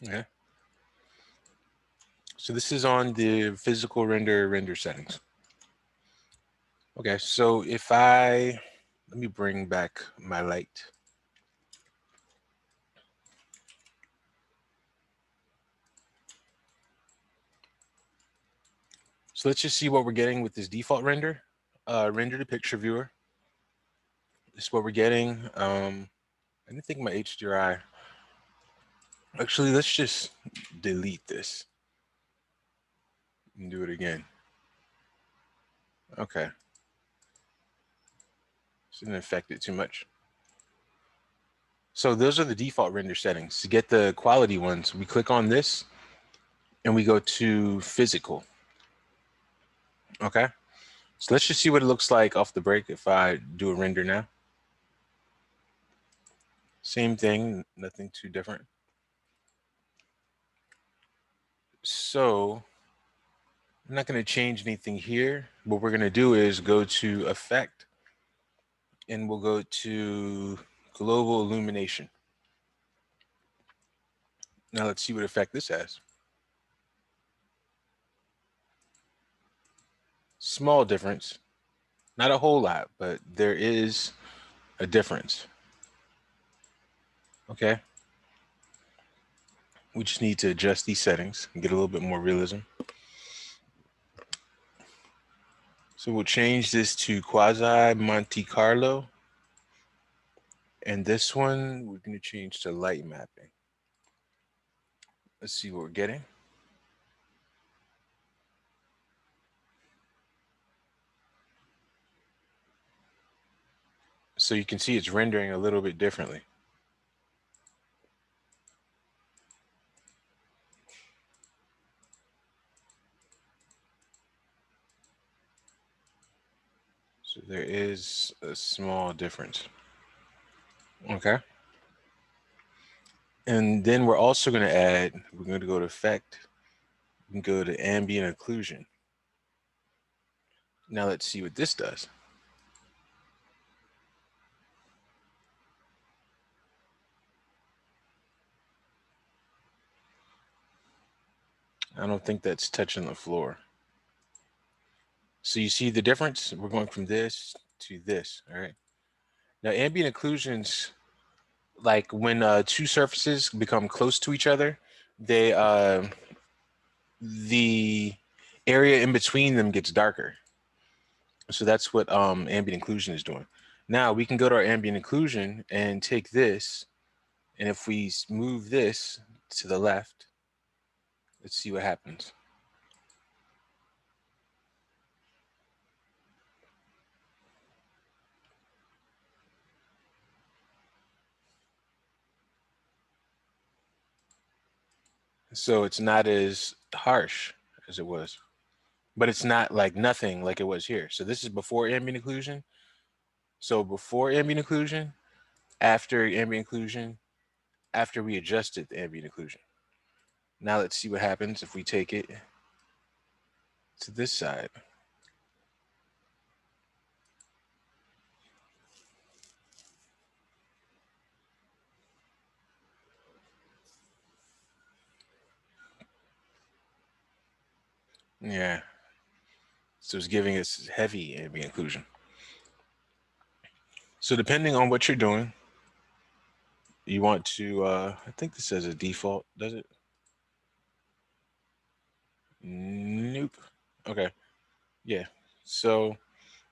Okay. So this is on the physical render settings. Okay, so if let me bring back my light. So let's just see what we're getting with this default render. Render to picture viewer. This is what we're getting. I didn't think my HDRI. Actually, let's just delete this and do it again. Okay, this didn't affect it too much. So those are the default render settings. To get the quality ones, we click on this and we go to physical. Okay, so let's just see what it looks like off the break if I do a render now. Same thing, nothing too different. So I'm not going to change anything here. What we're going to do is go to effect and we'll go to global illumination. Now let's see what effect this has. Small difference, not a whole lot, but there is a difference. Okay, we just need to adjust these settings and get a little bit more realism. So we'll change this to quasi Monte Carlo, and this one we're going to change to light mapping. Let's see what we're getting. So you can see it's rendering a little bit differently. So there is a small difference. Okay. And then we're also going to add, we're going to go to effect, we can go to ambient occlusion. Now let's see what this does. I don't think that's touching the floor. So you see the difference? We're going from this to this, all right? Now ambient occlusions, like when two surfaces become close to each other, they the area in between them gets darker. So that's what ambient occlusion is doing. Now we can go to our ambient occlusion and take this, and if we move this to the left, let's see what happens. So it's not as harsh as it was, but it's not like nothing like it was here. So this is before ambient occlusion. So before ambient occlusion, after ambient occlusion, after we adjusted the ambient occlusion. Now let's see what happens if we take it to this side. Yeah. So it's giving us heavy ambient occlusion. So depending on what you're doing, you want to, I think this says a default, does it? Nope. Okay. Yeah. So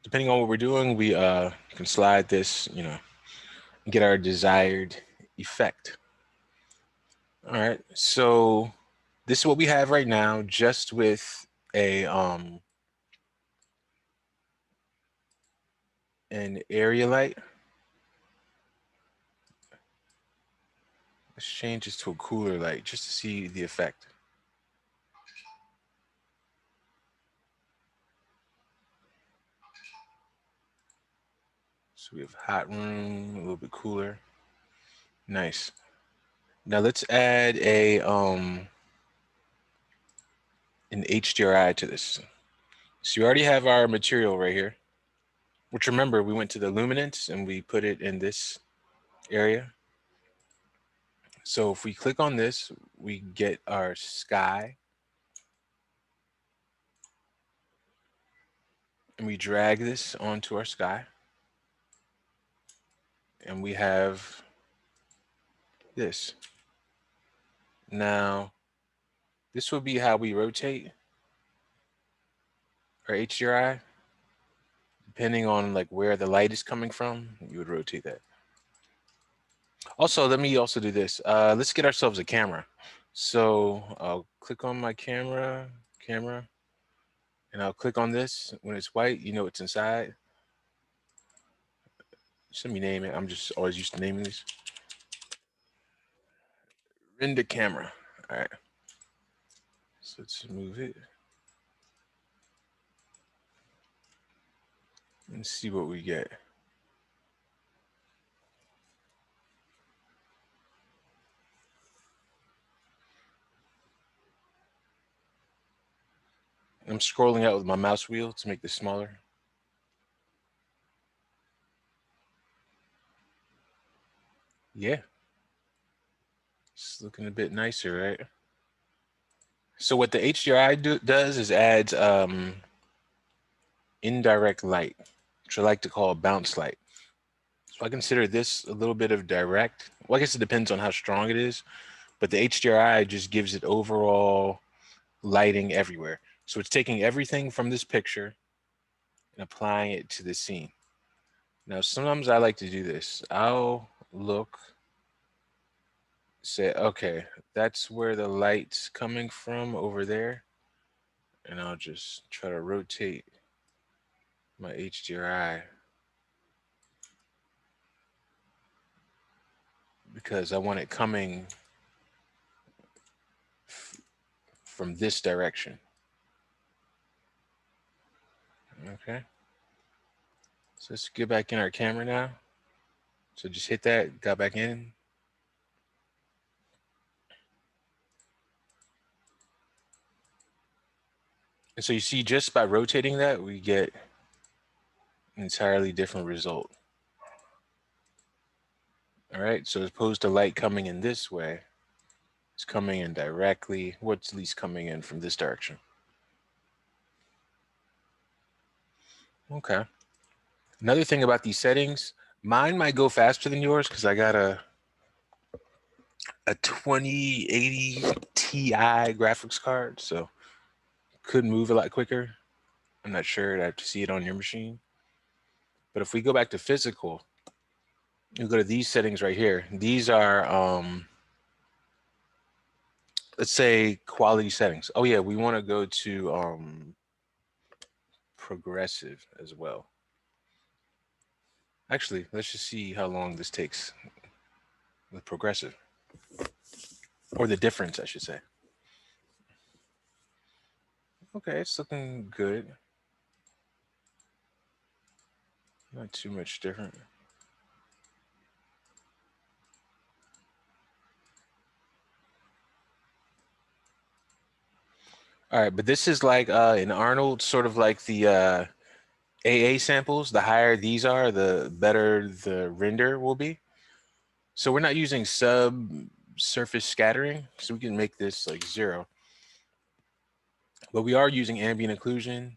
depending on what we're doing, we can slide this, get our desired effect. All right. So this is what we have right now, just with a an area light. Let's change this to a cooler light just to see the effect. So we have hot room, a little bit cooler. Nice. Now let's add a an HDRI to this. So you already have our material right here, which remember we went to the luminance and we put it in this area. So if we click on this, we get our sky, and we drag this onto our sky, and we have this. Now, this will be how we rotate our HDRI. Depending on like where the light is coming from, you would rotate that. Also, let me also do this. Let's get ourselves a camera. So I'll click on my camera, and I'll click on this. When it's white, you know it's inside. Just let me name it. I'm just always used to naming these. Render camera. All right. So let's move it and see what we get. I'm scrolling out with my mouse wheel to make this smaller. Yeah, it's looking a bit nicer, right? So what the HDRI does is adds indirect light, which I like to call bounce light. So I consider this a little bit of direct. Well, I guess it depends on how strong it is, but the HDRI just gives it overall lighting everywhere. So it's taking everything from this picture and applying it to the scene. Now, sometimes I like to do this. I'll look, say, okay, that's where the light's coming from over there. And I'll just try to rotate my HDRI because I want it coming from this direction. Okay. So let's get back in our camera now. So just hit that, got back in. And so you see, just by rotating that, we get an entirely different result. All right. So as opposed to light coming in this way, it's coming in directly. What's at least coming in from this direction. Okay. Another thing about these settings, mine might go faster than yours because I got a 2080 Ti graphics card, so could move a lot quicker. I'm not sure. I have to see it on your machine. But if we go back to physical, you go to these settings right here. These are let's say quality settings. Oh yeah, we want to go to progressive as well. Actually, let's just see how long this takes with progressive, or the difference, I should say. Okay, it's looking good. Not too much different. All right, but this is like in Arnold, sort of like the AA samples. The higher these are, the better the render will be. So we're not using subsurface scattering, so we can make this like 0. But we are using ambient occlusion,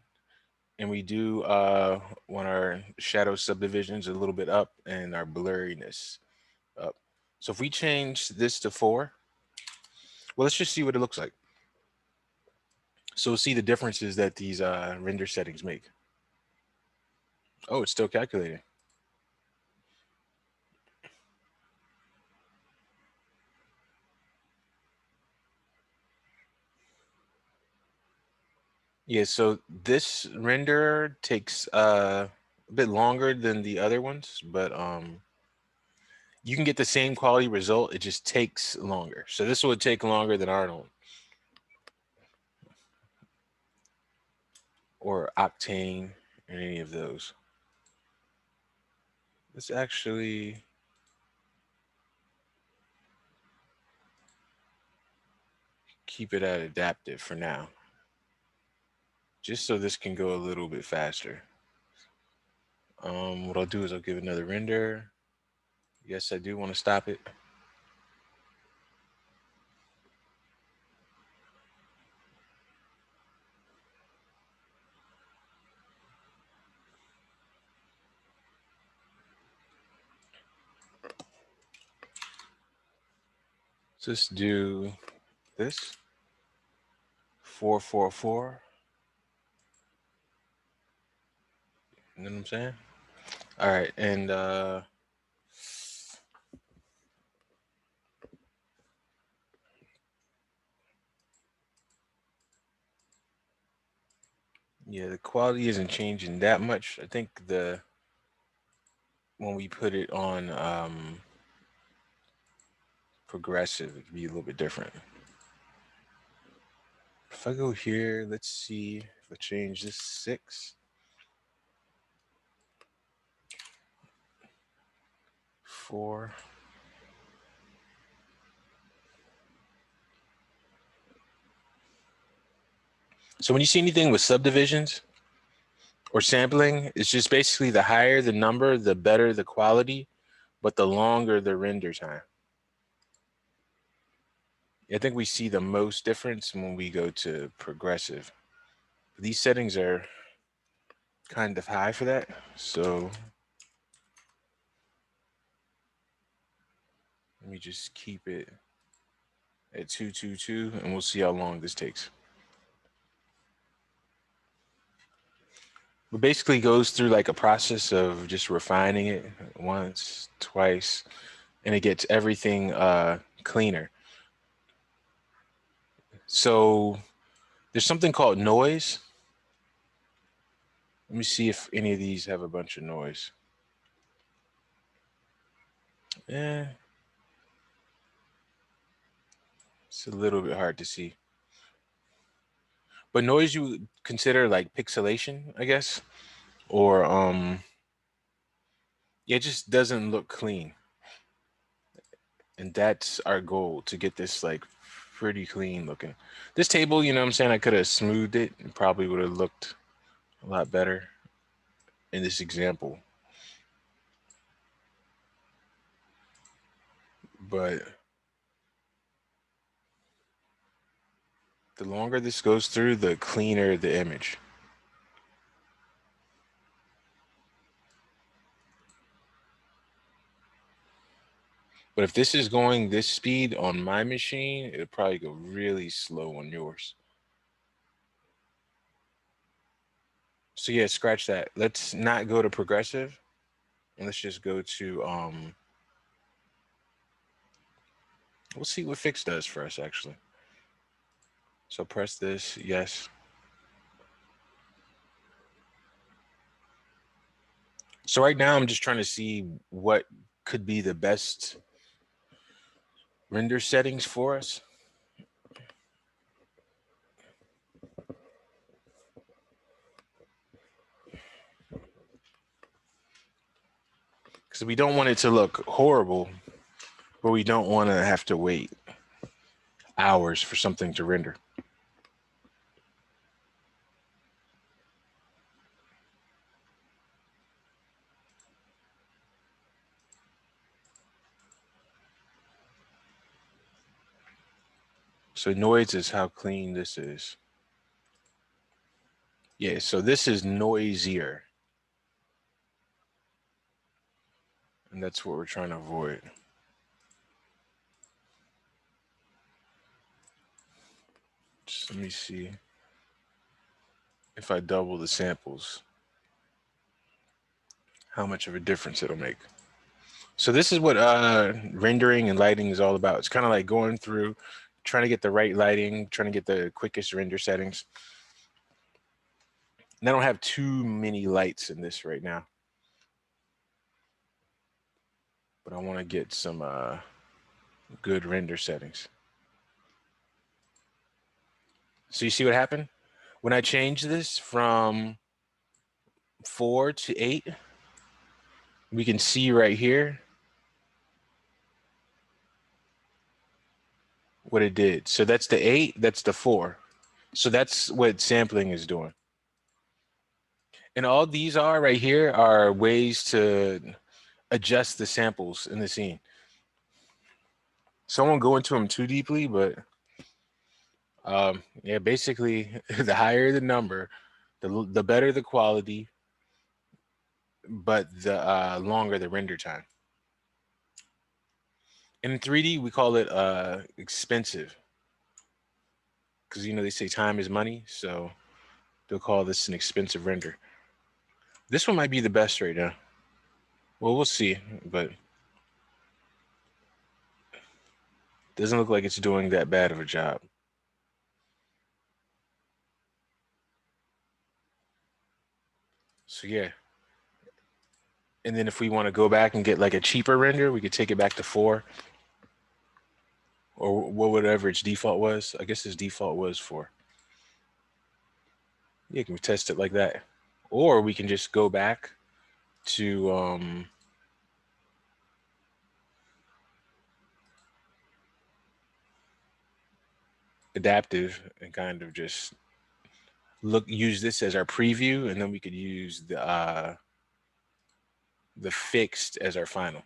and we do want our shadow subdivisions a little bit up and our blurriness up. So if we change this to 4, well, let's just see what it looks like. So we'll see the differences that these render settings make. Oh, it's still calculating. Yeah, so this render takes a bit longer than the other ones, but you can get the same quality result. It just takes longer. So this would take longer than Arnold or Octane or any of those. Let's actually keep it at adaptive for now, just so this can go a little bit faster. What I'll do is I'll give another render. Yes, I do want to stop it. Just do this 444. You know what I'm saying? All right, and yeah, the quality isn't changing that much. I think the when we put it on progressive, it'd be a little bit different. If I go here, let's see if I change this 6, 4. So when you see anything with subdivisions or sampling, it's just basically the higher the number, the better the quality, but the longer the render time. I think we see the most difference when we go to progressive. These settings are kind of high for that. So let me just keep it at 222 and we'll see how long this takes. It basically goes through like a process of just refining it once, twice, and it gets everything cleaner. So there's something called noise. Let me see if any of these have a bunch of noise. Eh, it's a little bit hard to see. But noise you would consider like pixelation, I guess, or yeah, it just doesn't look clean. And that's our goal, to get this like pretty clean looking. This table, you know what I'm saying, I could have smoothed it and probably would have looked a lot better in this example. But the longer this goes through, the cleaner the image. But if this is going this speed on my machine, it'll probably go really slow on yours. So yeah, scratch that. Let's not go to progressive and let's just go to we'll see what fix does for us actually. So press this, yes. So right now I'm just trying to see what could be the best render settings for us. Because we don't want it to look horrible, but we don't want to have to wait hours for something to render. So noise is how clean this is. Yeah, so this is noisier. And that's what we're trying to avoid. Just let me see if I double the samples, how much of a difference it'll make. So this is what rendering and lighting is all about. It's kind of like going through, trying to get the right lighting, trying to get the quickest render settings. And I don't have too many lights in this right now, but I want to get some good render settings. So you see what happened? When I change this from 4 to 8, we can see right here what it did. So that's the 8, that's the 4. So that's what sampling is doing. And all these are right here are ways to adjust the samples in the scene. So I won't go into them too deeply, but yeah, basically the higher the number, the better the quality, but the longer the render time. In 3D, we call it expensive because they say time is money, so they'll call this an expensive render. This one might be the best right now. Well, we'll see, but doesn't look like it's doing that bad of a job. So yeah. And then if we want to go back and get like a cheaper render, we could take it back to 4 or whatever its default was. I guess its default was 4. Yeah, can we test it like that? Or we can just go back to adaptive and kind of just use this as our preview, and then we could use the fixed as our final.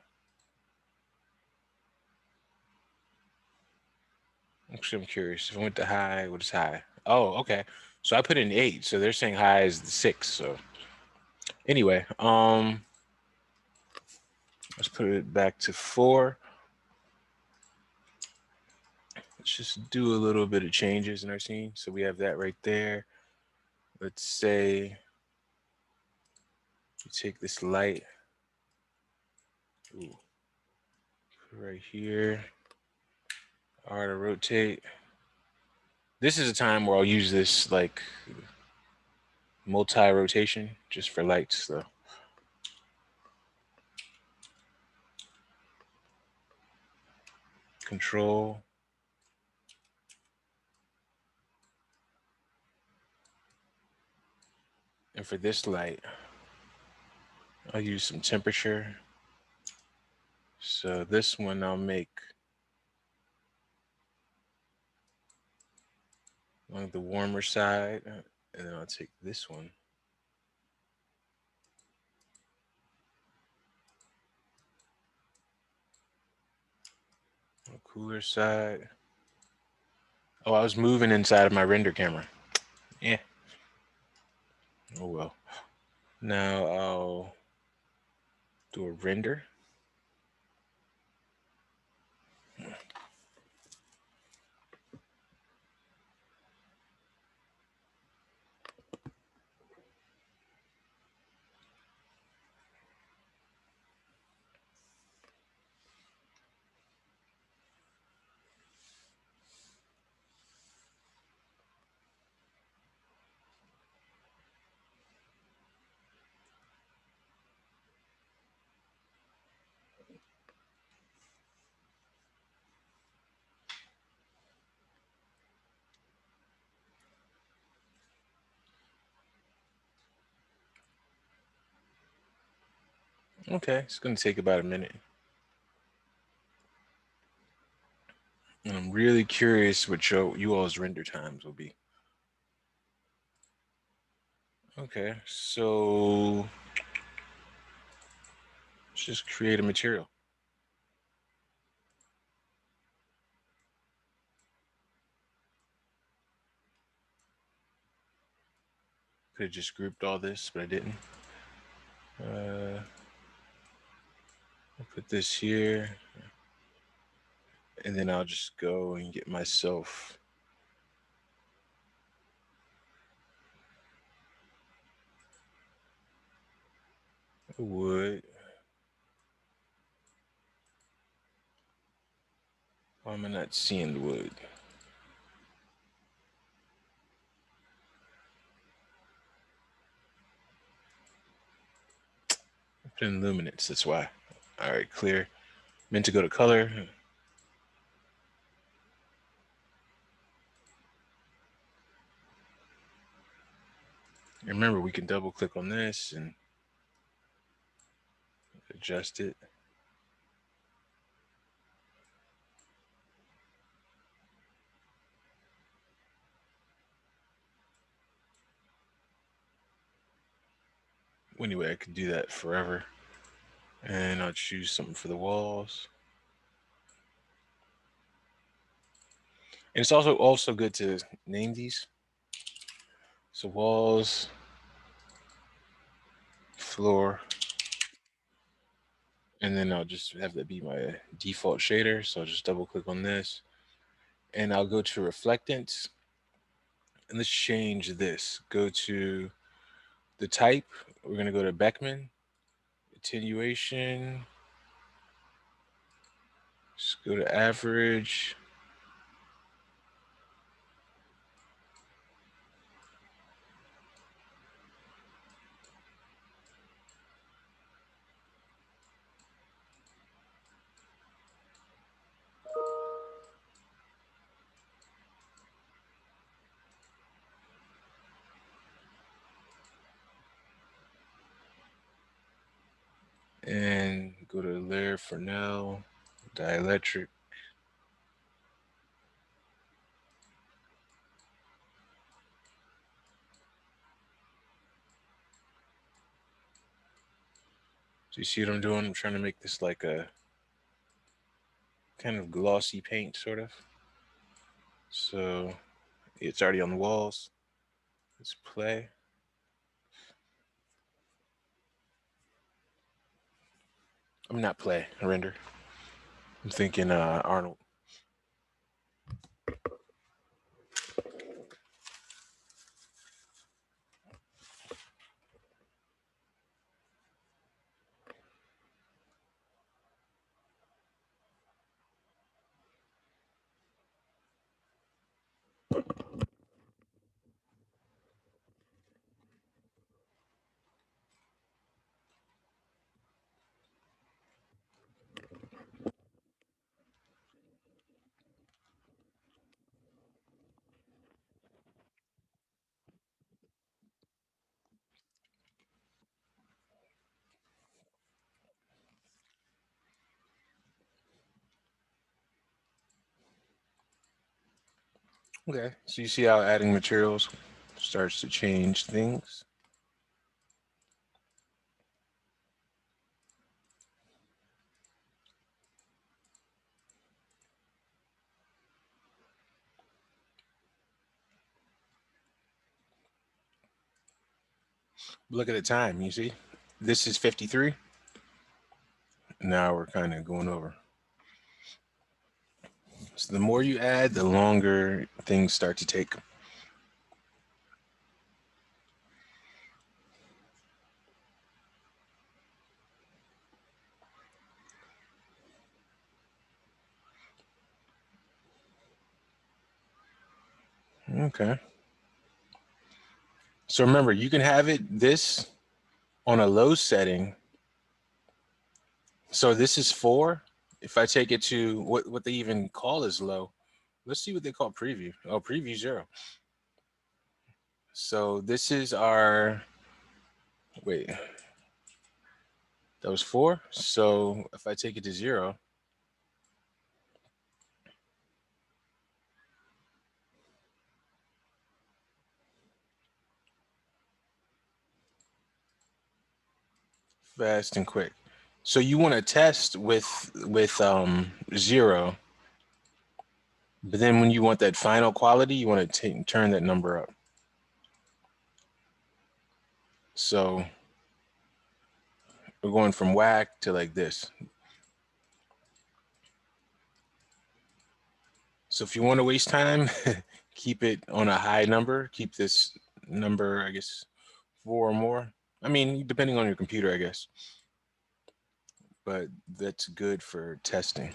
Actually, I'm curious. If I went to high, what is high? Oh, okay. So I put in 8. So they're saying high is the 6. So anyway, let's put it back to 4. Let's just do a little bit of changes in our scene. So we have that right there. Let's say you take this light. Ooh, right here. All right, to rotate. This is a time where I'll use this like multi-rotation just for lights though. Control. And for this light, I'll use some temperature. So this one I'll make on the warmer side, and then I'll take this one. On the cooler side. Oh, I was moving inside of my render camera. Yeah. Oh well. Now I'll do a render. Okay, it's gonna take about a minute. And I'm really curious what you all's render times will be. Okay, so let's just create a material. Could have just grouped all this, but I didn't. I'll put this here, and then I'll just go and get myself a wood. Why am I not seeing the wood? I put in luminance, that's why. All right, clear. Meant to go to color. Remember, we can double click on this and adjust it. Anyway, I could do that forever. And I'll choose something for the walls. And it's also good to name these. So walls, floor, And then I'll just have that be my default shader. So I'll just double click on this and I'll go to reflectance and let's change this. Go to the type. We're going to go to Beckman, attenuation, just go to average. And go to layer for now, dielectric. So you see what I'm doing? I'm trying to make this like a kind of glossy paint, sort of. So it's already on the walls. Let's play. I'm not play, render. I'm thinking Arnold. Okay, so you see how adding materials starts to change things. Look at the time, you see? This is 53. Now we're kind of going over. So the more you add, the longer things start to take. Okay. So remember, you can have it this on a low setting. So this is 4. If I take it to what they even call is low, let's see what they call preview. Oh, preview 0. So this is our, wait, that was 4. So if I take it to 0, fast and quick. So you want to test with 0, but then when you want that final quality, you want to turn that number up. So we're going from whack to like this. So if you want to waste time, keep it on a high number. Keep this number, I guess, 4 or more. I mean, depending on your computer, I guess. But that's good for testing.